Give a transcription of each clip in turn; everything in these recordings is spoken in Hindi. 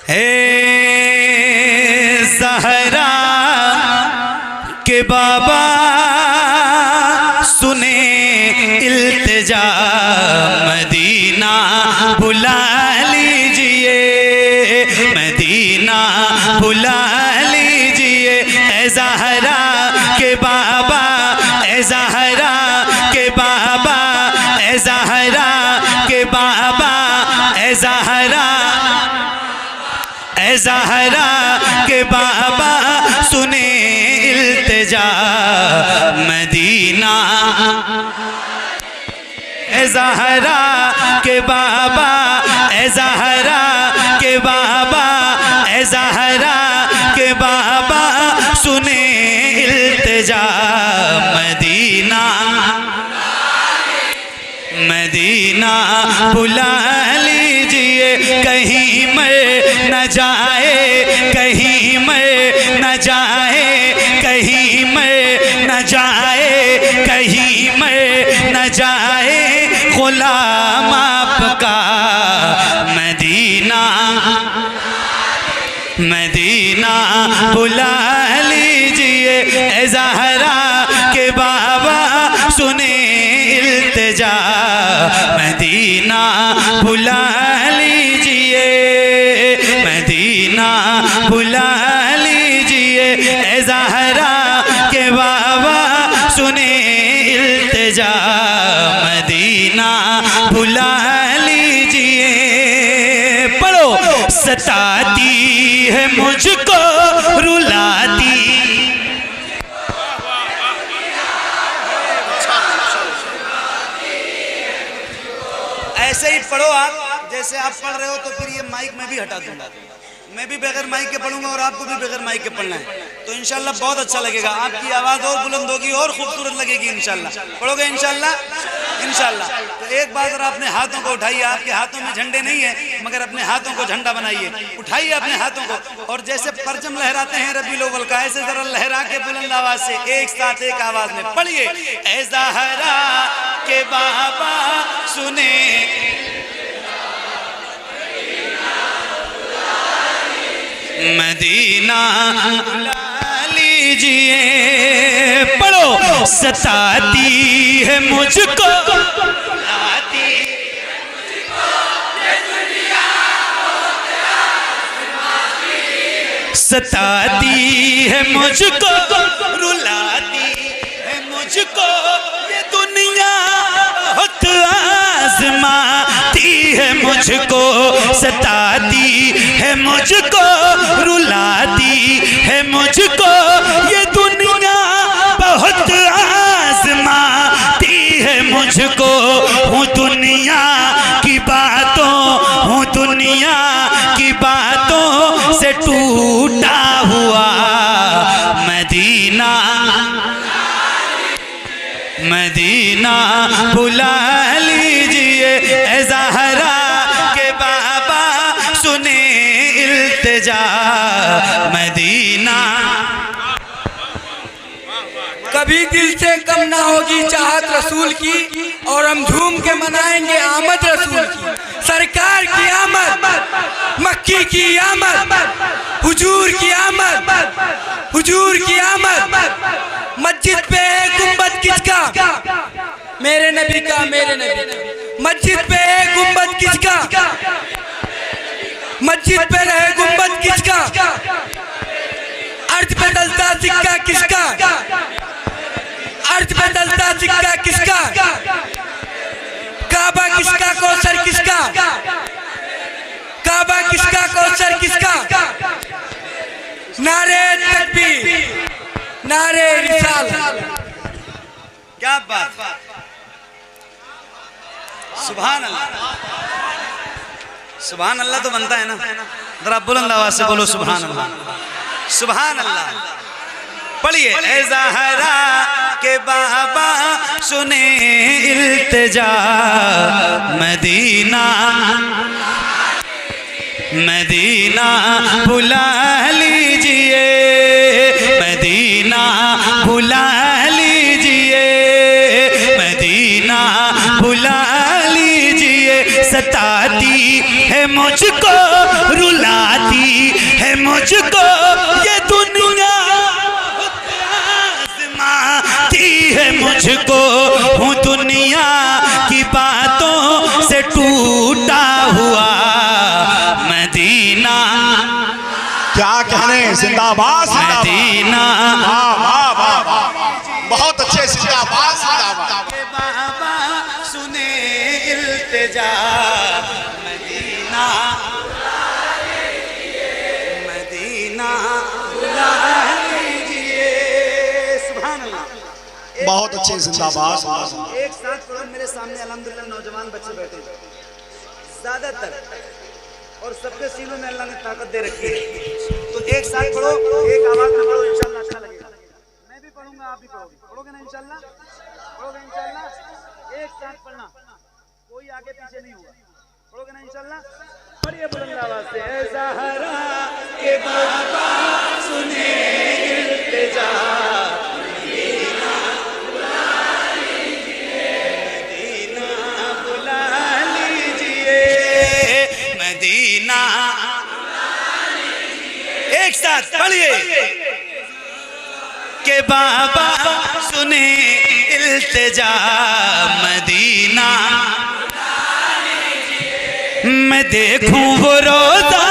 हे ज़हरा के बाबा सुने इल्तिजा, मदीना बुला लीजिए, मदीना बुला लीजिए। ए ज़हरा के बाबा, ए ज़हरा के बाबा, ए ज़हरा के बाबा, ए ज़हरा, ए ज़हरा के बाबा सुने इल्तिजा, मदीना। ए ज़हरा के बाबा, ए ज़हरा के बाबा, ए ज़हरा के बाबा सुने इल्तिजा, मदीना, मदीना बुला लीजिए। कहीं मर न जाए, कहीं मर न जाए, कहीं मर न जाए, कहीं मर न जाए गुलाम आपका, मदीना, मदीना बुला लीजिए। ए ज़हरा के बाबा सुने इल्तिजा, मदीना बुला लीजिए, मदीना बुला लीजिए। ए ज़हरा के बाबा सुने इल्तिजा, मदीना बुला लीजिए। पढ़ो। सताती है मुझको रुलाती, ऐसे ही पढ़ो आप जैसे आप पढ़ रहे हो। तो फिर ये माइक में भी हटा दूंगा, मैं भी बगैर माइक के पढ़ूंगा और आपको भी बगैर माइक के पढ़ना है, तो इंशाल्लाह बहुत अच्छा लगेगा। आपकी आवाज़ और बुलंद होगी और खूबसूरत लगेगी इंशाल्लाह। पढ़ोगे इंशाल्लाह, इंशाल्लाह। तो एक बार जरा अपने हाथों को उठाइए, आपके हाथों में झंडे नहीं है मगर अपने हाथों को झंडा बनाइए, उठाइए अपने हाथों को। और जैसे परचम लहराते हैं रबीउल अव्वल का, ऐसे जरा लहरा के बुलंद आवाज से एक साथ एक आवाज में पढ़िए। ए ज़हरा के बाबा सुने, मदीना बुला लीजिए। पढ़ो। सताती है मुझको, रुलाती, सताती है मुझको, रुलाती है मुझको ये दुनिया, बहुत आज़माती है मुझको, सताती है मुझको, रुलाती है मुझको ये दुनिया, बहुत आज़माती है मुझको। हूँ दुनिया की बातों, हूँ दुनिया की बातों से टूटा हुआ, मदीना, मदीना बुला लीजिए। ए ज़हरा के बाबा सुने इल्तिजा, मदीना। कभी दिल से कम ना होगी चाहत रसूल की, और हम झूम के मनाएंगे आमद रसूल की। सरकार की आमद, मक्की की आमद, हुजूर की आमद, हुजूर की आमद। मस्जिद पे गुंबद किसका? मेरे नबी का, मेरे नबी का। मस्जिद पे गुंबद किसका? मस्जिद पे रहे गुंबद किसका? अर्थ पे डलता सिक्का किसका? अर्थ पे डलता सिक्का किसका? काबा किसका, कौसर किसका? काबा किसका, कौसर किसका? नारे तकबीर, नारे रिसालत। क्या बात, सुभान अल्लाह, सुभान अल्लाह तो बनता है ना। जरा बुलंद आवाज से बोलो सुभान अल्लाह, सुभान अल्लाह। पढ़िए। ए ज़हरा के बाबा सुने इल्तिजा, मदीना, मदीना बुला लीजिए, मदीना बुला लीजिए, मदीना बुला लीजिए। सताती है मुझको, रुलाती मुझको ये दुनिया आजमाती है, मुझको हूँ दुनिया की बातों से टूटा हुआ मदीना। क्या कहने, जिंदाबाद मदीना। वाह वाह वाह वाह, बहुत अच्छे, जिंदाबाद जिंदाबाद। बाबा सुने इल्तिजा मदीना, मदीना बुला लीजिए। सुभान अल्लाह। बहुत अच्छे, जिंदाबाद। एक साथ पढ़ो, मेरे सामने अल्हम्दुलिल्लाह नौजवान बच्चे बैठे हैं ज्यादातर, और सबके सीनों में अल्लाह ने ताकत दे रखी है। तो एक साथ पढ़ो, एक आवाज में पढ़ो, इंशाल्लाह अच्छा लगेगा। मैं भी पढ़ूंगा, आप भी पढ़ोगे, पढ़ोगे ना इंशाल्लाह? पढ़ोगे इंशाल्लाह? एक साथ पढ़ना, कोई आगे पीछे नहीं होगा। पढ़ोगे ना इंशाल्लाह? पढ़िए बुलंद आवाज से। ऐ ज़हरा के बाबा सुने इल्तिजा मदीना बुला लीजिए, मदीना बुला लीजिए, मदीना। एक साथ पढ़िए के बाबा सुने इल्तिजा मदीना। मैं देखूं वो रोज़ा,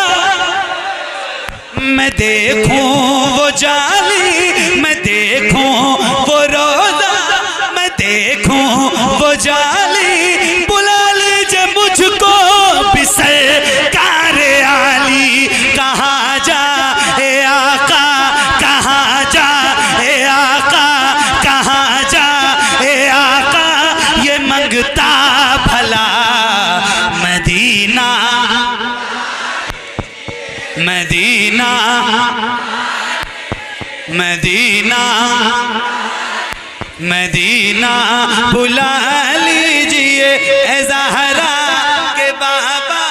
मैं देखूं वो जाली, मैं देखूं वो रोज़ा, मैं देखूं वो जाली। बुला लीजिए मुझको भी सरकार आली। कहाँ जा ए आका, कहाँ जा ए आका, कहाँ जा ए आका, ये मंगता भला मदीना, मदीना, मदीना, मदीना बुला लीजिए। ऐ ज़हरा के बाबा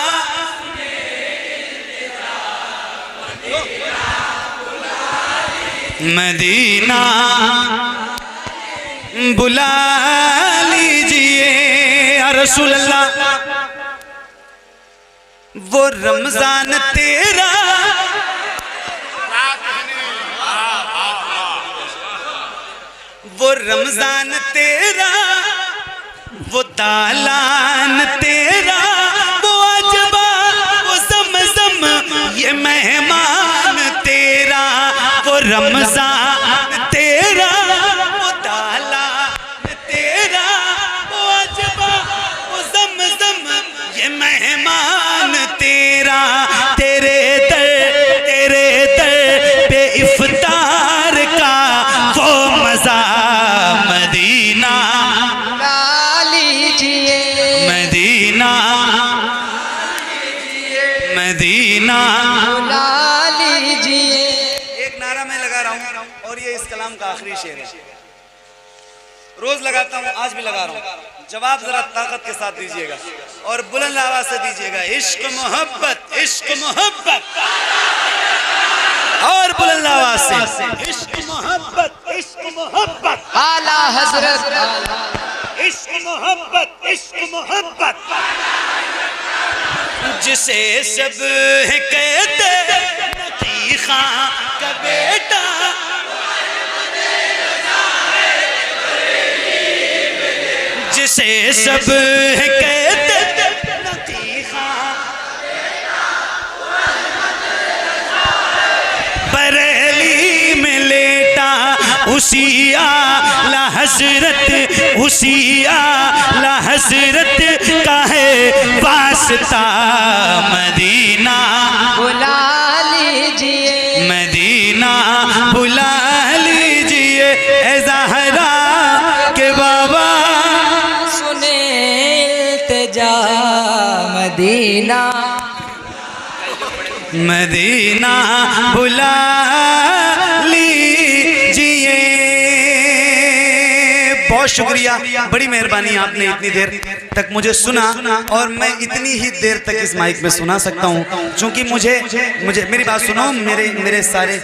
मदीना बुला लीजिए। या रसूल अल्लाह, वो रमजान तेरा, वो रमजान तेरा, वो दालान तेरा, वो अजबा, वो ज़मज़म, ये मेहमान तेरा। वो रमजान तेरा, वो दालान तेरा, वो अजबा, वो ज़मज़म, ये मेहमान तेरा। तेरे दर पे इफ्तार का वो मज़ा मदीना बुला लीजिए, मदीना, मदीना बुला लीजिए। एक नारा मैं लगा रहा हूँ, और ये इस कलाम का आखिरी शेर है। रोज लगाता हूँ, आज भी लगा रहा हूँ। जवाब जरा ताकत के साथ दीजिएगा और बुलंद आवाज से दीजिएगा। इश्क मोहब्बत, इश्क मोहब्बत, और बुलंद आवाज से इश्क मोहब्बत, इश्क मोहब्बत, आला हजरत, इश्क मोहब्बत, इश्क मोहब्बत, जिसे सब है कहते नकी खां का बेटा, जिसे सब है कहते नकी खां, बरेली में लेटा उसी आला हजरत, उसी आला हजरत का है वास्ता मदीना बुला लीजिए, मदीना बुला लीजिए। ऐ ज़हरा के बाबा सुने इल्तिजा मदीना, मदीना बुला लीजिए। बहुत शुक्रिया, बड़ी मेहरबानी, आपने इतनी देर तक मुझे सुना और मैं इतनी ही देर तक इस माइक में सुना सकता हूँ, क्योंकि मुझे मेरी बात सुनो, मेरे सारे